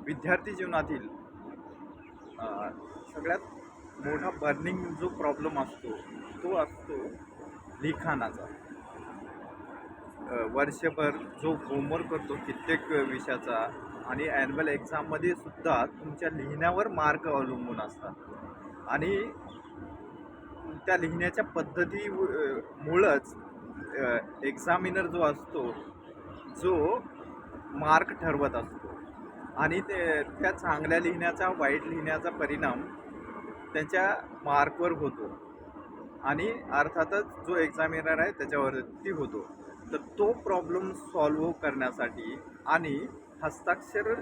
विद्यार्थी जीवनातील सगळ्यात मोठा बर्निंग जो प्रॉब्लेम असतो तो असतो लिखाणाचा. वर्षभर जो होमवर्क करतो कित्येक विषयाचा आणि ॲन्युअल एक्झाममध्ये सुद्धा तुमच्या लिहिण्यावर मार्क अवलंबून असतात आणि त्या लिहिण्याच्या पद्धती मुळंच एक्झामिनर जो असतो जो मार्क ठरवत असतो आणि त्या चांगल्या लिहिण्याचा वाईट लिहिण्याचा परिणाम त्यांच्या मार्कवर होतो आणि अर्थातच जो एक्झामिनर आहे त्याच्यावरती होतो. तर तो प्रॉब्लेम सॉल्व्ह करण्यासाठी आणि हस्ताक्षर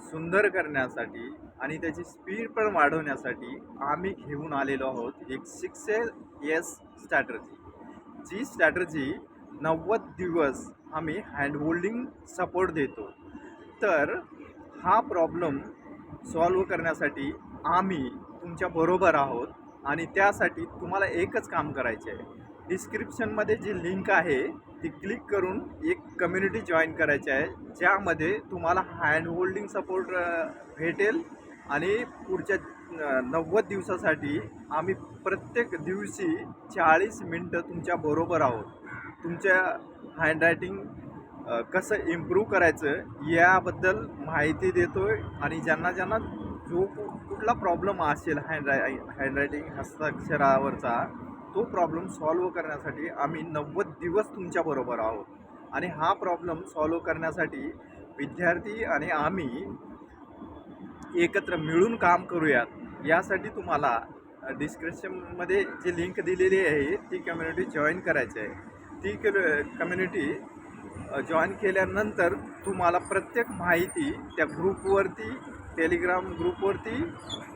सुंदर करण्यासाठी आणि त्याची स्पीड पण वाढवण्यासाठी आम्ही घेऊन आलेलो आहोत एक 6S स्ट्रॅटर्जी. जी स्ट्रॅटर्जी 90 दिवस आम्ही हँडहोल्डिंग सपोर्ट देतो. तर हा प्रॉब्लेम सॉल्व्ह करण्यासाठी आम्ही तुमच्याबरोबर आहोत आणि त्यासाठी तुम्हाला एकच काम करायचे आहे. डिस्क्रिप्शनमध्ये जी लिंक आहे ती क्लिक करून एक कम्युनिटी जॉईन करायची आहे, ज्यामध्ये तुम्हाला हँडहोल्डिंग सपोर्ट भेटेल आणि पुढच्या 90 दिवसासाठी आम्ही प्रत्येक दिवशी 40 मिनटं तुमच्याबरोबर आहोत. तुमच्या हँडरायटिंग कसं इम्प्रूव्ह करायचं याबद्दल माहिती देतो आहे आणि ज्यांना ज्यांना जो कुठला प्रॉब्लेम असेल हँडरायटिंग हस्ताक्षरावरचा तो प्रॉब्लेम सॉल्व्ह करण्यासाठी आम्ही 90 दिवस तुमच्याबरोबर आहोत. आणि हा प्रॉब्लेम सॉल्व्ह करण्यासाठी विद्यार्थी आणि आम्ही एकत्र मिळून काम करूयात यासाठी तुम्हाला डिस्क्रिप्शनमध्ये जी लिंक दिलेली आहे ती कम्युनिटी जॉईन करायची आहे. ती कम्युनिटी जॉईन केल्यानंतर तुम्हाला प्रत्येक माहिती त्या ग्रुपवरती, टेलिग्राम ग्रुपवरती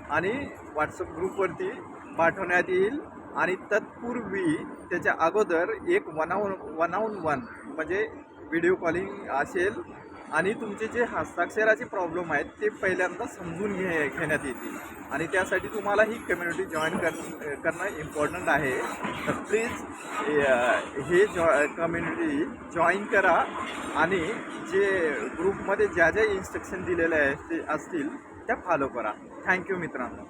आणि व्हॉट्सअप ग्रुपवरती पाठवण्यात येईल. आणि तत्पूर्वी त्याच्या अगोदर एक वन ऑन वन म्हणजे व्हिडिओ कॉलिंग असेल आणि तुमचे जे हस्ताक्षराचे प्रॉब्लेम आहेत ते पहिल्यांदा समजून घेण्यात येतील आणि त्यासाठी तुम्हाला ही कम्युनिटी जॉईन करणं इम्पॉर्टंट आहे. तर प्लीज हे कम्युनिटी जॉईन करा आणि जे ग्रुपमध्ये ज्या ज्या इन्स्ट्रक्शन दिलेले आहे ते असतील त्या फॉलो करा. थँक्यू मित्रांनो.